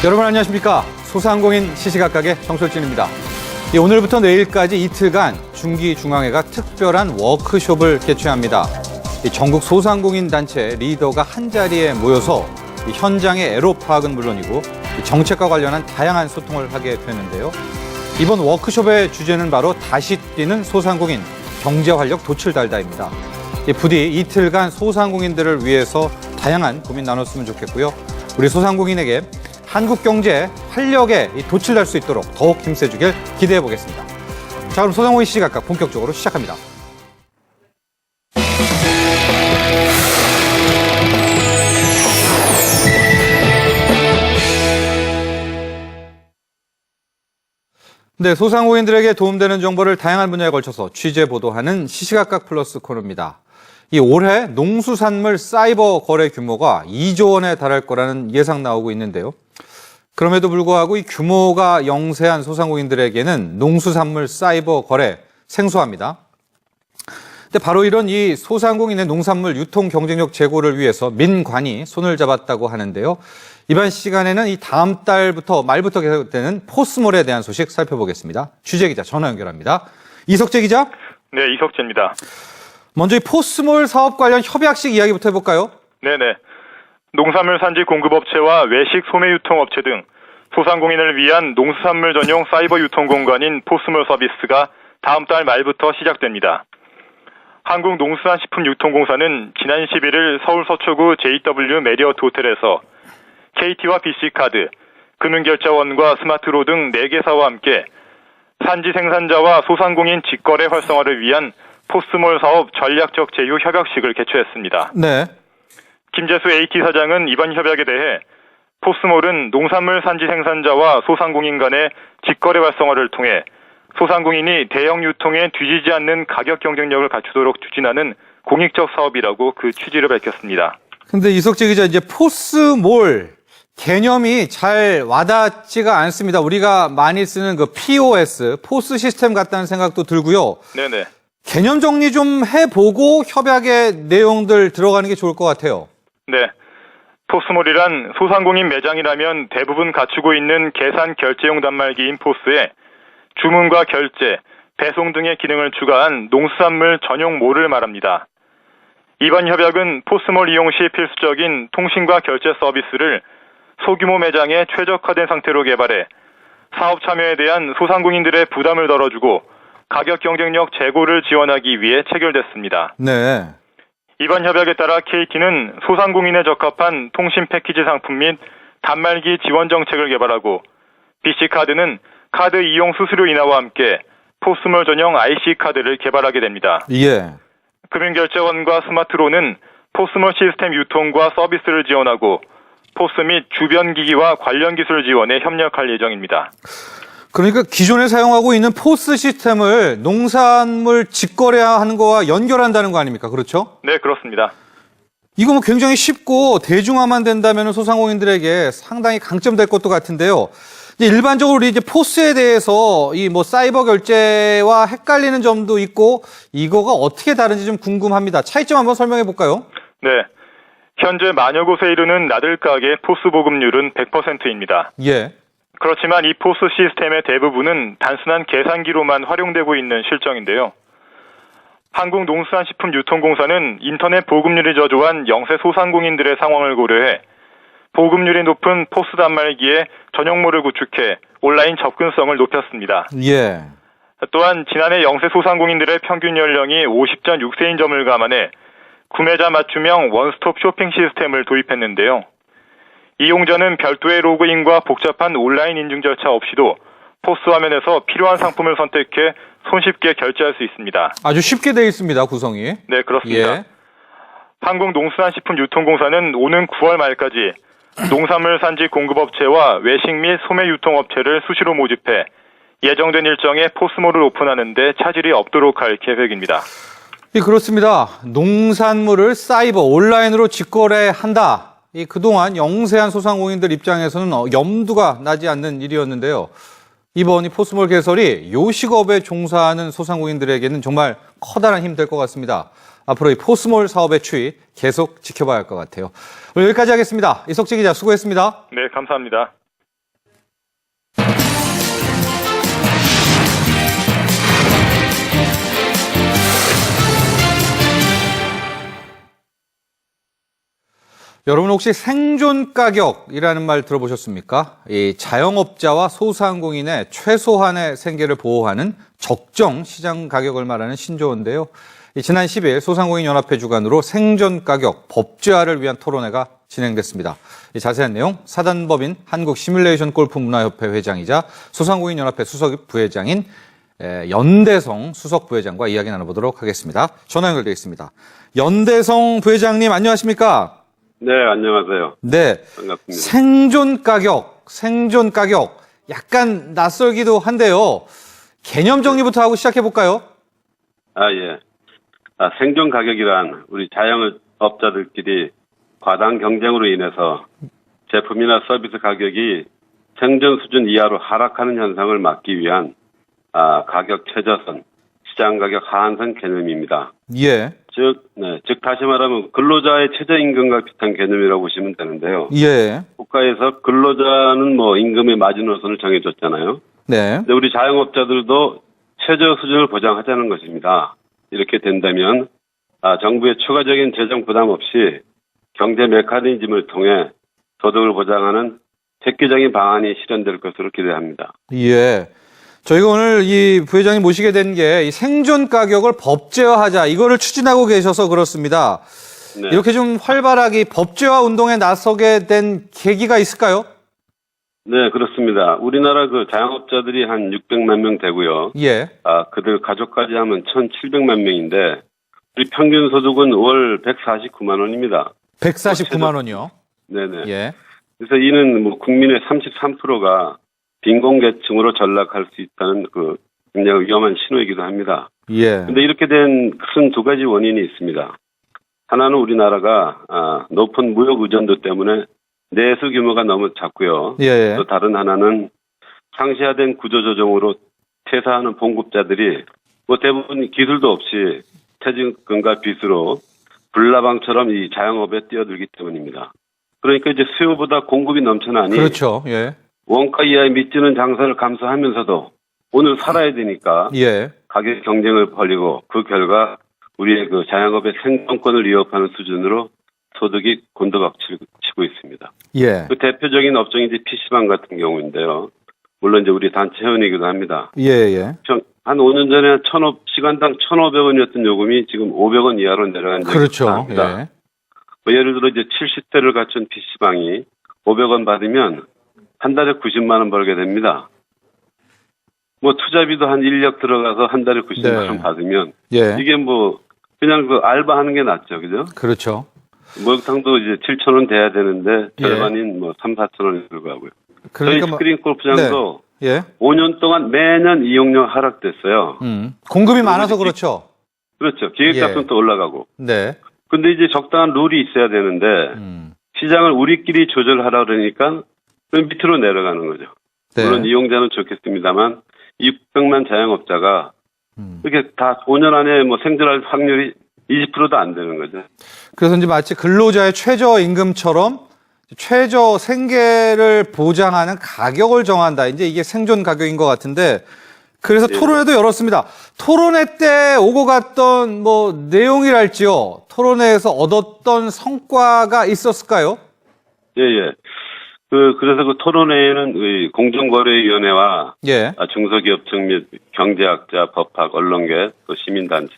여러분 안녕하십니까? 소상공인 시시각각의 정철진입니다. 오늘부터 내일까지 이틀간 중기중앙회가 특별한 워크숍을 개최합니다. 전국 소상공인 단체 리더가 한자리에 모여서 현장의 애로 파악은 물론이고 정책과 관련한 다양한 소통을 하게 되는데요. 이번 워크숍의 주제는 바로 다시 뛰는 소상공인, 경제활력 도출달다입니다. 부디 이틀간 소상공인들을 위해서 다양한 고민 나눴으면 좋겠고요. 우리 소상공인에게 한국 경제 활력에 도출될 수 있도록 더욱 힘써주길 기대해 보겠습니다. 자, 그럼 소상공인 시시각각 본격적으로 시작합니다. 네, 소상공인들에게 도움되는 정보를 다양한 분야에 걸쳐서 취재 보도하는 시시각각 플러스 코너입니다. 올해 농수산물 사이버 거래 규모가 2조 원에 달할 거라는 예상 나오고 있는데요. 그럼에도 불구하고 이 규모가 영세한 소상공인들에게는 농수산물 사이버 거래 생소합니다. 근데 바로 이런 이 소상공인의 농산물 유통 경쟁력 제고를 위해서 민관이 손을 잡았다고 하는데요. 이번 시간에는 이 다음 달부터 말부터 계속되는 포스몰에 대한 소식 살펴보겠습니다. 취재기자 전화 연결합니다. 이석재 기자. 네, 이석재입니다. 먼저 이 포스몰 사업 관련 협약식 이야기부터 해볼까요? 네네. 농산물 산지 공급업체와 외식 소매 유통업체 등 소상공인을 위한 농수산물 전용 사이버 유통 공간인 포스몰 서비스가 다음 달 말부터 시작됩니다. 한국농수산식품유통공사는 지난 11일 서울 서초구 JW 메리어트 호텔에서 KT와 BC카드, 금융결제원과 스마트로 등 4개사와 함께 산지 생산자와 소상공인 직거래 활성화를 위한 포스몰 사업 전략적 제휴 협약식을 개최했습니다. 네. 김재수 AT 사장은 이번 협약에 대해 포스몰은 농산물 산지 생산자와 소상공인 간의 직거래 활성화를 통해 소상공인이 대형 유통에 뒤지지 않는 가격 경쟁력을 갖추도록 추진하는 공익적 사업이라고 그 취지를 밝혔습니다. 근데 이석재 기자, 이제 포스몰 개념이 잘 와닿지가 않습니다. 우리가 많이 쓰는 그 POS, 포스 시스템 같다는 생각도 들고요. 네네. 개념 정리 좀 해보고 협약의 내용들 들어가는 게 좋을 것 같아요. 네. 포스몰이란 소상공인 매장이라면 대부분 갖추고 있는 계산 결제용 단말기인 포스에 주문과 결제, 배송 등의 기능을 추가한 농수산물 전용 몰을 말합니다. 이번 협약은 포스몰 이용 시 필수적인 통신과 결제 서비스를 소규모 매장에 최적화된 상태로 개발해 사업 참여에 대한 소상공인들의 부담을 덜어주고 가격 경쟁력 제고를 지원하기 위해 체결됐습니다. 네. 이번 협약에 따라 KT는 소상공인에 적합한 통신 패키지 상품 및 단말기 지원 정책을 개발하고 BC카드는 카드 이용 수수료 인하와 함께 포스몰 전용 IC 카드를 개발하게 됩니다. 예. 금융결제원과 스마트로는 포스몰 시스템 유통과 서비스를 지원하고 포스 및 주변 기기와 관련 기술 지원에 협력할 예정입니다. 그러니까 기존에 사용하고 있는 포스 시스템을 농산물 직거래하는 거와 연결한다는 거 아닙니까? 그렇죠? 네, 그렇습니다. 이거 뭐 굉장히 쉽고 대중화만 된다면 소상공인들에게 상당히 강점될 것도 같은데요. 이제 일반적으로 이제 포스에 대해서 이 뭐 사이버 결제와 헷갈리는 점도 있고 이거가 어떻게 다른지 좀 궁금합니다. 차이점 한번 설명해 볼까요? 네. 현재 만여 곳에 이르는 나들 가게 포스 보급률은 100%입니다. 예. 그렇지만 이 포스 시스템의 대부분은 단순한 계산기로만 활용되고 있는 실정인데요. 한국농수산식품유통공사는 인터넷 보급률이 저조한 영세 소상공인들의 상황을 고려해 보급률이 높은 포스 단말기에 전용몰을 구축해 온라인 접근성을 높였습니다. 예. 또한 지난해 영세 소상공인들의 평균 연령이 50.6세인 점을 감안해 구매자 맞춤형 원스톱 쇼핑 시스템을 도입했는데요. 이용자는 별도의 로그인과 복잡한 온라인 인증 절차 없이도 포스 화면에서 필요한 상품을 선택해 손쉽게 결제할 수 있습니다. 아주 쉽게 되어 있습니다, 구성이. 네, 그렇습니다. 예. 한국농수산식품유통공사는 오는 9월 말까지 농산물 산지 공급업체와 외식 및 소매 유통업체를 수시로 모집해 예정된 일정에 포스몰을 오픈하는 데 차질이 없도록 할 계획입니다. 예, 그렇습니다. 농산물을 사이버 온라인으로 직거래한다. 그동안 영세한 소상공인들 입장에서는 염두가 나지 않는 일이었는데요. 이번 이 포스몰 개설이 요식업에 종사하는 소상공인들에게는 정말 커다란 힘이 될 것 같습니다. 앞으로 이 포스몰 사업의 추이 계속 지켜봐야 할 것 같아요. 오늘 여기까지 하겠습니다. 이석재 기자 수고했습니다. 네, 감사합니다. 여러분 혹시 생존 가격이라는 말 들어보셨습니까? 이 자영업자와 소상공인의 최소한의 생계를 보호하는 적정 시장 가격을 말하는 신조어인데요. 지난 10일 소상공인연합회 주관으로 생존 가격 법제화를 위한 토론회가 진행됐습니다. 이 자세한 내용 사단법인 한국시뮬레이션 골프문화협회 회장이자 소상공인연합회 수석 부회장인 연대성 수석 부회장과 이야기 나눠보도록 하겠습니다. 전화 연결되어 있습니다. 연대성 부회장님 안녕하십니까? 네, 안녕하세요. 네. 반갑습니다. 생존 가격 약간 낯설기도 한데요. 개념 정리부터 하고 시작해 볼까요? 예. 생존 가격이란 우리 자영업자들끼리 과당 경쟁으로 인해서 제품이나 서비스 가격이 생존 수준 이하로 하락하는 현상을 막기 위한 가격 최저선, 시장 가격 하한선 개념입니다. 예. 즉 다시 말하면 근로자의 최저임금과 비슷한 개념이라고 보시면 되는데요. 예. 국가에서 근로자는 임금의 마지노선을 정해줬잖아요. 네. 근데 우리 자영업자들도 최저 수준을 보장하자는 것입니다. 이렇게 된다면 정부의 추가적인 재정 부담 없이 경제 메커니즘을 통해 소득을 보장하는 획기적인 방안이 실현될 것으로 기대합니다. 예. 저희가 오늘 이 부회장님 모시게 된 게 이 생존 가격을 법제화하자 이거를 추진하고 계셔서 그렇습니다. 네. 이렇게 좀 활발하게 법제화 운동에 나서게 된 계기가 있을까요? 네, 그렇습니다. 우리나라 자영업자들이 한 600만 명 되고요. 예. 그들 가족까지 하면 1,700만 명인데 우리 평균 소득은 월 149만 원입니다. 149만 원이요. 네네. 예. 그래서 이는 국민의 33%가 빈곤계층으로 전락할 수 있다는 굉장히 위험한 신호이기도 합니다. 예. 그런데 이렇게 된 큰 두 가지 원인이 있습니다. 하나는 우리나라가 높은 무역 의존도 때문에 내수 규모가 너무 작고요. 예. 또 다른 하나는 상시화된 구조조정으로 퇴사하는 봉급자들이 대부분 기술도 없이 퇴직금과 빚으로 불나방처럼 이 자영업에 뛰어들기 때문입니다. 그러니까 이제 수요보다 공급이 넘쳐나니 그렇죠. 예. 원가 이하의 미치는 장사를 감수하면서도 오늘 살아야 되니까 예. 가격 경쟁을 벌이고 그 결과 우리의 자영업의 생존권을 위협하는 수준으로 소득이 곤두박치고 있습니다. 예. 대표적인 업종이 이제 PC방 같은 경우인데요. 물론 이제 우리 단체 회원이기도 합니다. 예. 한 5년 전에 시간당 1,500원이었던 요금이 지금 500원 이하로 내려간 적이 그렇죠. 있습니다. 예. 예를 들어 이제 70대를 갖춘 PC방이 500원 받으면 한 달에 90만 원 벌게 됩니다. 투자비도 한 인력 들어가서 한 달에 90만 원 받으면 예. 이게 그냥 알바하는 게 낫죠, 그죠? 그렇죠. 목욕탕도 이제 7,000원 돼야 되는데 절반인 3, 4천 원이 들어가고요. 그러니까 저희 스크린 골프장도 네. 예. 5년 동안 매년 이용료 하락됐어요. 공급이 많아서 그렇죠. 그렇죠. 기획값은 또 올라가고. 네. 근데 이제 적당한 룰이 있어야 되는데 시장을 우리끼리 조절하라 그러니까 밑으로 내려가는 거죠. 네. 물론 이용자는 좋겠습니다만 600만 자영업자가 이렇게 다 5년 안에 생존할 확률이 20%도 안 되는 거죠. 그래서 이제 마치 근로자의 최저임금처럼 최저 생계를 보장하는 가격을 정한다. 이제 이게 생존 가격인 것 같은데 그래서 예. 토론회도 열었습니다. 토론회 때 오고 갔던 내용이랄지요. 토론회에서 얻었던 성과가 있었을까요? 예. 그래서 토론회에는 공정거래위원회와 예. 중소기업청 및 경제학자, 법학, 언론계, 또 시민단체,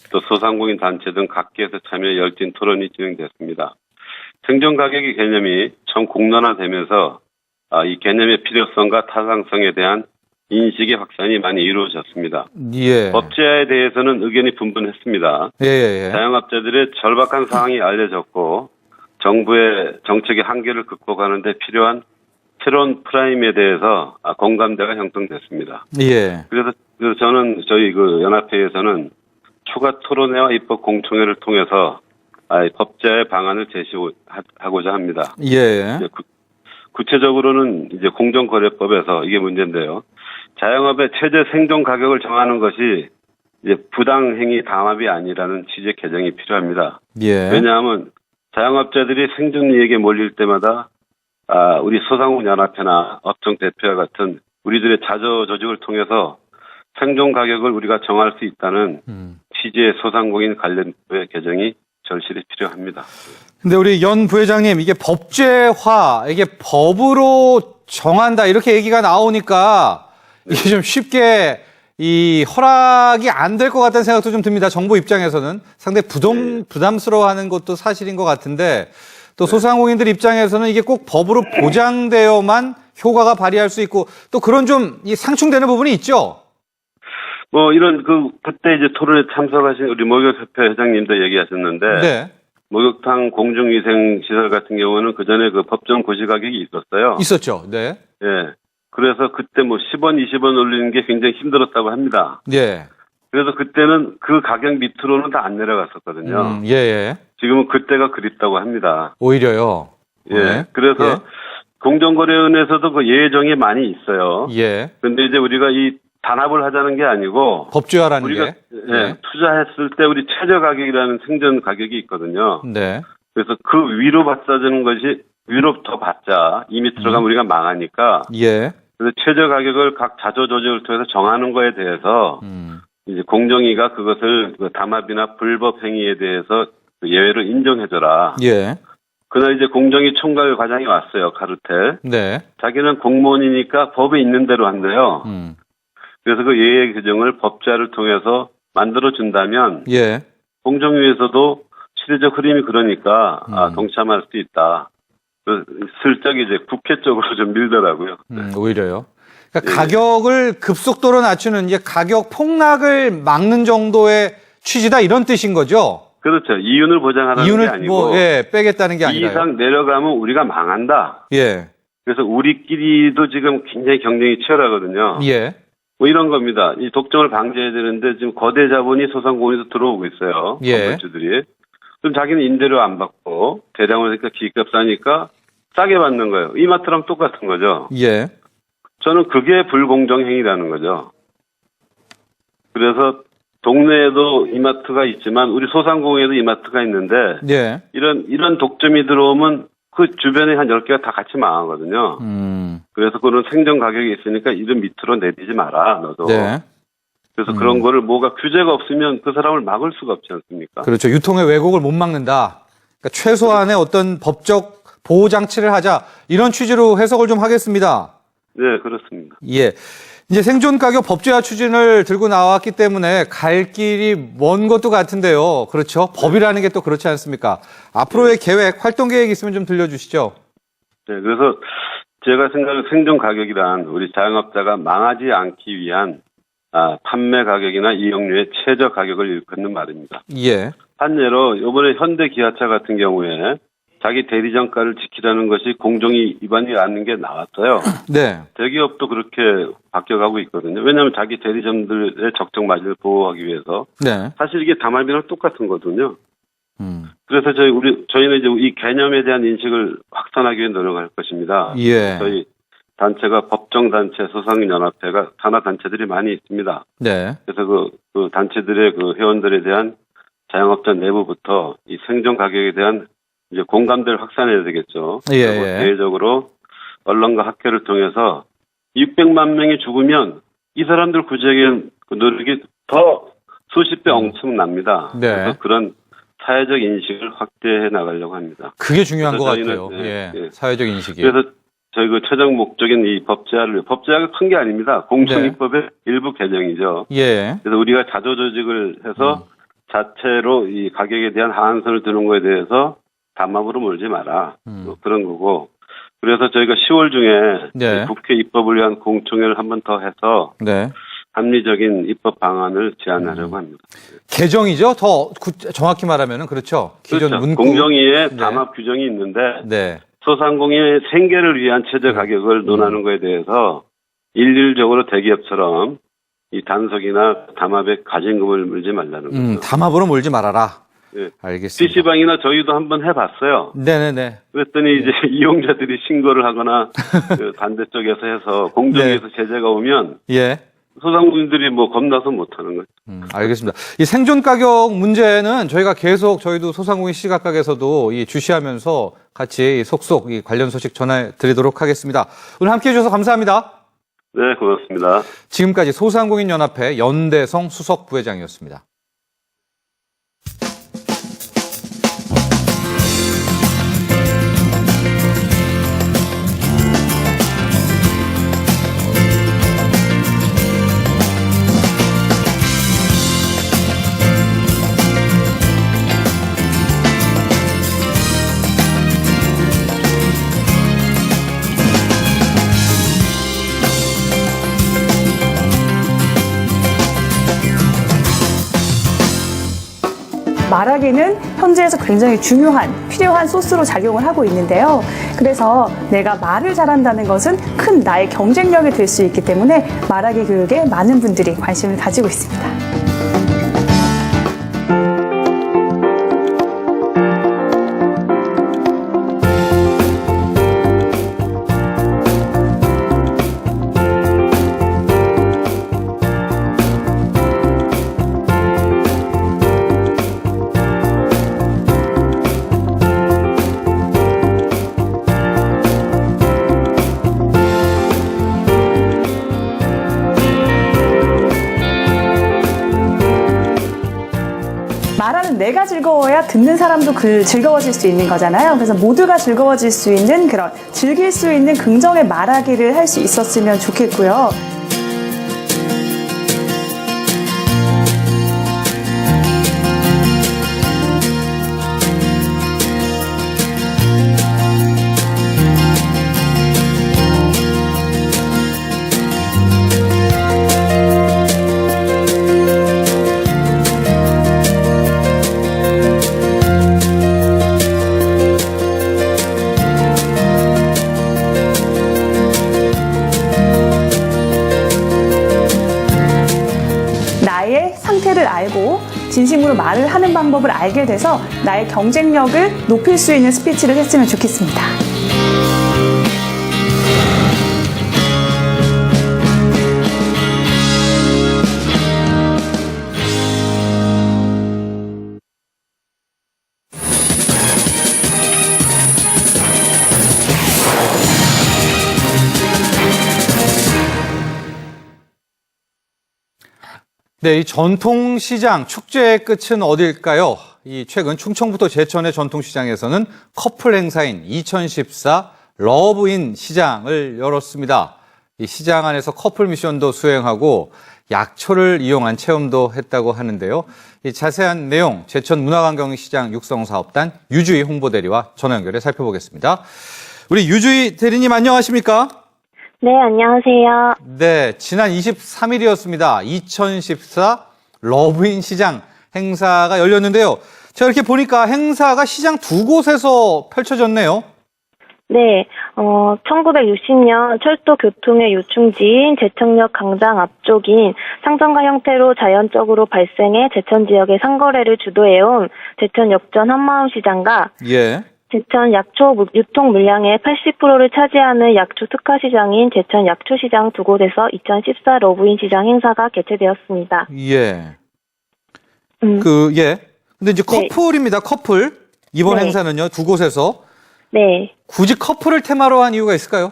또 소상공인 단체 등 각계에서 참여 열띤 토론이 진행됐습니다. 생존 가격의 개념이 처음 공론화되면서 이 개념의 필요성과 타당성에 대한 인식의 확산이 많이 이루어졌습니다. 예. 법제화에 대해서는 의견이 분분했습니다. 예. 자영업자들의 절박한 상황이 알려졌고 정부의 정책의 한계를 극복하는 데 필요한 새로운 프라임에 대해서 공감대가 형성됐습니다. 예. 그래서 저는 저희 연합회에서는 추가 토론회와 입법 공청회를 통해서 법제화의 방안을 제시하고자 합니다. 예. 구체적으로는 이제 공정거래법에서 이게 문제인데요. 자영업의 최저 생존 가격을 정하는 것이 이제 부당행위 담합이 아니라는 취지의 개정이 필요합니다. 예. 왜냐하면 자영업자들이 생존 이익에 몰릴 때마다 우리 소상공인연합회나 업종 대표와 같은 우리들의 자조조직을 통해서 생존 가격을 우리가 정할 수 있다는 취지의 소상공인 관련법의 개정이 절실히 필요합니다. 근데 우리 연 부회장님, 이게 법제화, 이게 법으로 정한다, 이렇게 얘기가 나오니까 이게 좀 쉽게 이 허락이 안 될 것 같다는 생각도 좀 듭니다. 정부 입장에서는 상당히 부담스러워하는 것도 사실인 것 같은데 또 소상공인들 입장에서는 이게 꼭 법으로 보장되어만 효과가 발휘할 수 있고 또 그런 좀 이 상충되는 부분이 있죠. 뭐 이런 그때 이제 토론에 참석하신 우리 목욕협회 회장님도 얘기하셨는데 네. 목욕탕 공중위생 시설 같은 경우는 그 전에 그 법정 고시 가격이 있었어요. 있었죠. 네. 예. 그래서 그때 뭐 10원, 20원 올리는 게 굉장히 힘들었다고 합니다. 예. 그래서 그때는 그 가격 밑으로는 다 안 내려갔었거든요. 예, 예. 지금은 그때가 그립다고 합니다. 오히려요. 예. 네. 그래서 예. 공정거래위원회에서도 그 예정이 많이 있어요. 예. 근데 이제 우리가 이 단합을 하자는 게 아니고 법제화라는 우리가 게. 예, 투자했을 때 우리 최저 가격이라는 생존 가격이 있거든요. 네. 그래서 그 위로 받쳐주는 것이 위로 더 받자. 이미 들어가면 우리가 망하니까. 예. 그래서 최저 가격을 각 자조조직을 통해서 정하는 거에 대해서 이제 공정위가 그것을 그 담합이나 불법 행위에 대해서 그 예외로 인정해줘라. 예. 그날 이제 공정위 총괄 과장이 왔어요. 카르텔. 네. 자기는 공무원이니까 법에 있는 대로 한대요. 그래서 그 예외 규정을 법제화를 통해서 만들어준다면 예. 공정위에서도 시대적 흐름이 그러니까 동참할 수 있다. 슬쩍 이제 국회 쪽으로 좀 밀더라고요. 오히려요. 그러니까 가격을 급속도로 낮추는 이제 가격 폭락을 막는 정도의 취지다 이런 뜻인 거죠. 그렇죠. 이윤을 보장하는 게 이윤을 아니고 뭐 빼겠다는 게 이 아니라요. 이상 내려가면 우리가 망한다. 예. 그래서 우리끼리도 지금 굉장히 경쟁이 치열하거든요. 예. 뭐 이런 겁니다. 이 독점을 방지해야 되는데 지금 거대 자본이 소상공인에서 들어오고 있어요. 예. 건물주들이. 그럼 자기는 임대료 안 받고 대량으로 하니까 기값 싸니까 싸게 받는 거예요. 이마트랑 똑같은 거죠. 예. 저는 그게 불공정 행위라는 거죠. 그래서 동네에도 이마트가 있지만 우리 소상공인에도 이마트가 있는데 예. 이런 독점이 들어오면 그 주변에 한 10개가 다 같이 망하거든요. 그래서 그런 생존 가격이 있으니까 이름 밑으로 내리지 마라, 너도. 네. 그래서 그런 거를 뭐가 규제가 없으면 그 사람을 막을 수가 없지 않습니까? 그렇죠. 유통의 왜곡을 못 막는다. 그러니까 최소한의 어떤 법적 보호 장치를 하자. 이런 취지로 해석을 좀 하겠습니다. 네, 그렇습니다. 예. 이제 생존 가격 법제화 추진을 들고 나왔기 때문에 갈 길이 먼 것도 같은데요. 그렇죠. 법이라는 게 또 그렇지 않습니까? 앞으로의 계획, 활동 계획 있으면 좀 들려주시죠. 네, 그래서 제가 생각하는 생존 가격이란 우리 자영업자가 망하지 않기 위한 판매 가격이나 이용료의 최저 가격을 일컫는 말입니다. 예. 한 예로 이번에 현대 기아차 같은 경우에 자기 대리점가를 지키라는 것이 공정위 위반이 아닌 게 나왔어요. 네. 대기업도 그렇게 바뀌어가고 있거든요. 왜냐하면 자기 대리점들의 적정 마진을 보호하기 위해서. 네. 사실 이게 담합이랑 똑같은 거거든요. 그래서 저희는 이제 이 개념에 대한 인식을 확산하기 위해 노력할 것입니다. 예. 저희 단체가 법정단체, 소상인연합회가 산하단체들이 많이 있습니다. 네. 그래서 그 단체들의 그 회원들에 대한 자영업자 내부부터 이 생존 가격에 대한 이제 공감대를 확산해야 되겠죠. 예. 그리고 대외적으로 언론과 학회를 통해서 600만 명이 죽으면 이 사람들 구제하기 그 노력이 더 수십 배 엄청납니다. 네. 그래서 그런 사회적 인식을 확대해 나가려고 합니다. 그게 중요한 것 저희는, 같아요. 네, 예. 네. 사회적 인식이. 그래서 저희 그 최종 목적인 이 법제화가 큰 게 아닙니다. 공정위법의 일부 개정이죠. 예. 그래서 우리가 자조조직을 해서 자체로 이 가격에 대한 하한선을 두는 거에 대해서 담합으로 몰지 마라. 뭐 그런 거고. 그래서 저희가 10월 중에 네. 국회 입법을 위한 공청회를 한 번 더 해서 네. 합리적인 입법 방안을 제안하려고 합니다. 개정이죠. 더 정확히 말하면은 그렇죠. 기존 그렇죠. 문구. 공정위에 네. 담합 규정이 있는데 네. 소상공인의 생계를 위한 최저 가격을 논하는 거에 대해서 일률적으로 대기업처럼 이 단속이나 담합에 가진금을 물지 말라는 거죠. 담합으로 몰지 말아라. 네. 알겠습니다. PC방이나 저희도 한번 해봤어요. 네네네. 그랬더니 이제 이용자들이 신고를 하거나 그 반대쪽에서 해서 공정위에서 제재가 오면 예. 소상공인들이 뭐 겁나서 못하는 거죠. 알겠습니다. 이 생존 가격 문제는 저희가 계속 저희도 소상공인 시각각에서도 주시하면서 같이 속속 이 관련 소식 전해 드리도록 하겠습니다. 오늘 함께 해주셔서 감사합니다. 네, 고맙습니다. 지금까지 소상공인연합회 연대성 수석 부회장이었습니다. 말하기는 현지에서 굉장히 중요한, 필요한 소스로 작용을 하고 있는데요. 그래서 내가 말을 잘한다는 것은 큰 나의 경쟁력이 될 수 있기 때문에 말하기 교육에 많은 분들이 관심을 가지고 있습니다. 말하는 내가 즐거워야 듣는 사람도 즐거워질 수 있는 거잖아요. 그래서 모두가 즐거워질 수 있는 그런 즐길 수 있는 긍정의 말하기를 할 수 있었으면 좋겠고요. 나의 상태를 알고 진심으로 말을 하는 방법을 알게 돼서 나의 경쟁력을 높일 수 있는 스피치를 했으면 좋겠습니다. 네, 이 전통시장 축제의 끝은 어딜까요? 이 최근 충청부터 제천의 전통시장에서는 커플 행사인 2014 러브인 시장을 열었습니다. 이 시장 안에서 커플 미션도 수행하고 약초를 이용한 체험도 했다고 하는데요. 이 자세한 내용 제천 문화관광시장 육성사업단 유주희 홍보대리와 전화 연결해 살펴보겠습니다. 우리 유주희 대리님 안녕하십니까? 네, 안녕하세요. 네, 지난 23일이었습니다. 2014 러브인 시장 행사가 열렸는데요. 제가 이렇게 보니까 행사가 시장 두 곳에서 펼쳐졌네요. 네, 1960년 철도 교통의 요충지인 제천역 강장 앞쪽인 상점가 형태로 자연적으로 발생해 제천 지역의 상거래를 주도해온 제천 역전 한마음시장과 예. 제천 약초 유통 물량의 80%를 차지하는 약초 특화시장인 제천 약초시장 두 곳에서 2014 러브인 시장 행사가 개최되었습니다. 예. 네. 근데 이제 커플입니다. 커플. 이번 네. 행사는요, 두 곳에서. 네. 굳이 커플을 테마로 한 이유가 있을까요?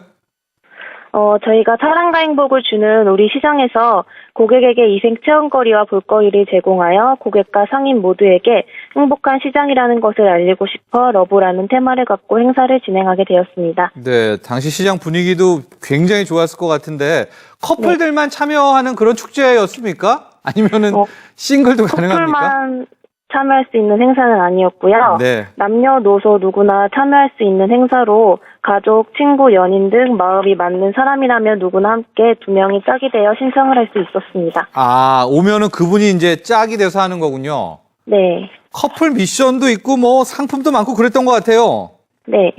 저희가 사랑과 행복을 주는 우리 시장에서 고객에게 이색 체험거리와 볼거리를 제공하여 고객과 상인 모두에게 행복한 시장이라는 것을 알리고 싶어 러브라는 테마를 갖고 행사를 진행하게 되었습니다. 네, 당시 시장 분위기도 굉장히 좋았을 것 같은데 커플들만 참여하는 그런 축제였습니까? 아니면은 싱글도 가능합니까? 커플만 참여할 수 있는 행사는 아니었고요. 네. 남녀노소 누구나 참여할 수 있는 행사로 가족, 친구, 연인 등 마음이 맞는 사람이라면 누구나 함께 두 명이 짝이 되어 신청을 할 수 있었습니다. 아, 오면은 그분이 이제 짝이 돼서 하는 거군요. 네. 커플 미션도 있고 뭐 상품도 많고 그랬던 것 같아요. 네.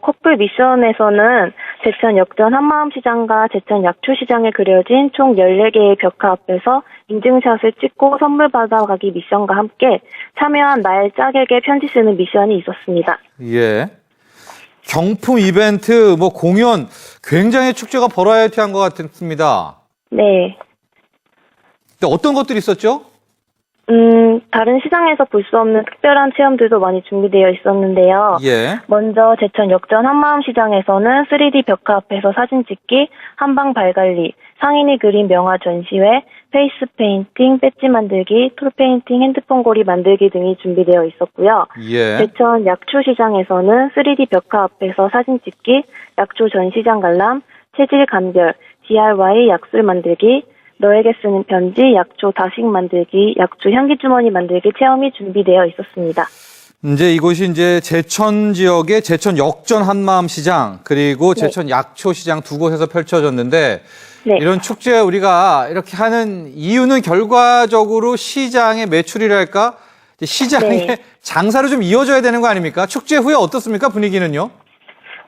커플 미션에서는 제천 역전 한마음시장과 제천 약초시장에 그려진 총 14개의 벽화 앞에서 인증샷을 찍고 선물 받아가기 미션과 함께 참여한 나의 짝에게 편지 쓰는 미션이 있었습니다. 예. 경품 이벤트, 뭐 공연, 굉장히 축제가 버라이어티한 것 같습니다. 네. 근데 어떤 것들이 있었죠? 다른 시장에서 볼 수 없는 특별한 체험들도 많이 준비되어 있었는데요. 예. 먼저 제천 역전 한마음시장에서는 3D 벽화 앞에서 사진 찍기, 한방 발갈리, 상인이 그린 명화 전시회, 페이스 페인팅, 배지 만들기, 톨 페인팅, 핸드폰 고리 만들기 등이 준비되어 있었고요. 예. 제천 약초시장에서는 3D 벽화 앞에서 사진 찍기, 약초 전시장 관람, 체질 감별, DIY 약술 만들기, 너에게 쓰는 편지, 약초 다식 만들기, 약초 향기 주머니 만들기 체험이 준비되어 있었습니다. 이제 이곳이 이제 제천 지역의 제천 역전 한마음 시장 그리고 제천 약초 시장 두 곳에서 펼쳐졌는데 네. 이런 축제 우리가 이렇게 하는 이유는 결과적으로 시장의 매출이랄까 이제 시장에 네. 장사로 좀 이어져야 되는 거 아닙니까? 축제 후에 어떻습니까? 분위기는요?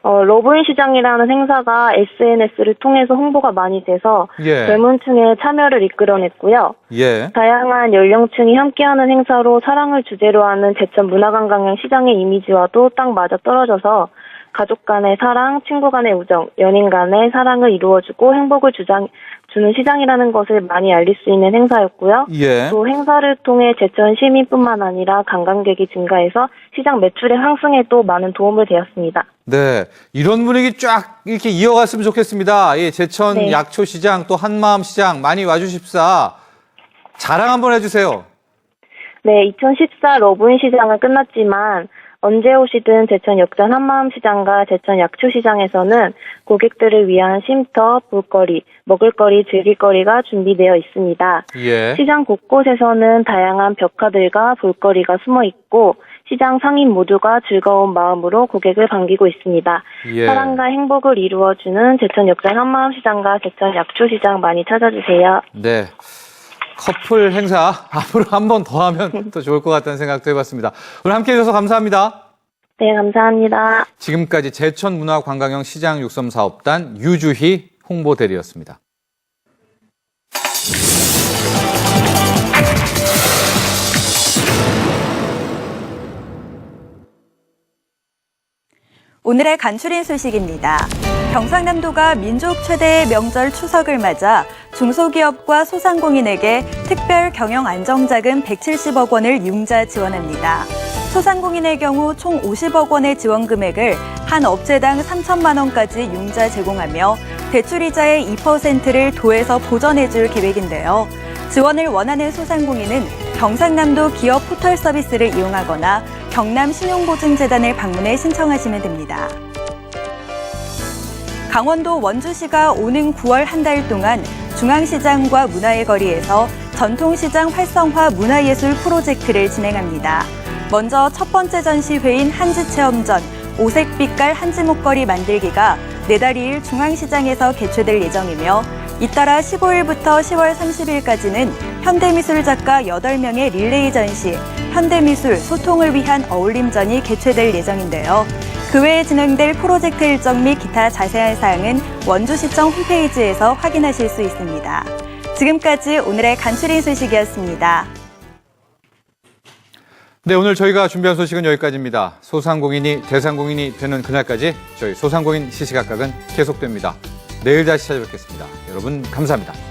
러브인 시장이라는 행사가 SNS를 통해서 홍보가 많이 돼서 예. 젊은 층의 참여를 이끌어냈고요. 예. 다양한 연령층이 함께하는 행사로 사랑을 주제로 하는 제천 문화관광형 시장의 이미지와도 딱 맞아 떨어져서 가족 간의 사랑, 친구 간의 우정, 연인 간의 사랑을 이루어주고 행복을 주는 시장이라는 것을 많이 알릴 수 있는 행사였고요. 예. 또 행사를 통해 제천 시민뿐만 아니라 관광객이 증가해서 시장 매출의 상승에도 많은 도움을 되었습니다. 네. 이런 분위기 쫙 이렇게 이어갔으면 좋겠습니다. 예, 제천 네. 약초시장 또 한마음시장 많이 와주십사. 자랑 한번 해주세요. 네, 2014 러브인 시장은 끝났지만 언제 오시든 제천 역전 한마음시장과 제천 약초시장에서는 고객들을 위한 쉼터, 볼거리, 먹을거리, 즐길거리가 준비되어 있습니다. 예. 시장 곳곳에서는 다양한 벽화들과 볼거리가 숨어 있고 시장 상인 모두가 즐거운 마음으로 고객을 반기고 있습니다. 예. 사랑과 행복을 이루어주는 제천 역전 한마음시장과 제천 약초시장 많이 찾아주세요. 네. 커플 행사 앞으로 한 번 더 하면 더 좋을 것 같다는 생각도 해봤습니다. 오늘 함께 해주셔서 감사합니다. 네, 감사합니다. 지금까지 제천문화관광형 시장 육섬 사업단 유주희 홍보대리였습니다. 오늘의 간추린 소식입니다. 경상남도가 민족 최대의 명절 추석을 맞아 중소기업과 소상공인에게 특별 경영 안정자금 170억 원을 융자 지원합니다. 소상공인의 경우 총 50억 원의 지원 금액을 한 업체당 3천만 원까지 융자 제공하며 대출이자의 2%를 도에서 보전해줄 계획인데요. 지원을 원하는 소상공인은 경상남도 기업 포털 서비스를 이용하거나 경남신용보증재단을 방문해 신청하시면 됩니다. 강원도 원주시가 오는 9월 한 달 동안 중앙시장과 문화의 거리에서 전통시장 활성화 문화예술 프로젝트를 진행합니다. 먼저 첫 번째 전시회인 한지체험전 오색빛깔 한지목걸이 만들기가 내달 2일 중앙시장에서 개최될 예정이며 잇따라 15일부터 10월 30일까지는 현대미술 작가 8명의 릴레이 전시, 현대미술 소통을 위한 어울림전이 개최될 예정인데요. 그 외에 진행될 프로젝트 일정 및 기타 자세한 사항은 원주시청 홈페이지에서 확인하실 수 있습니다. 지금까지 오늘의 간추린 소식이었습니다. 네, 오늘 저희가 준비한 소식은 여기까지입니다. 소상공인이 대상공인이 되는 그날까지 저희 소상공인 시시각각은 계속됩니다. 내일 다시 찾아뵙겠습니다. 여러분 감사합니다.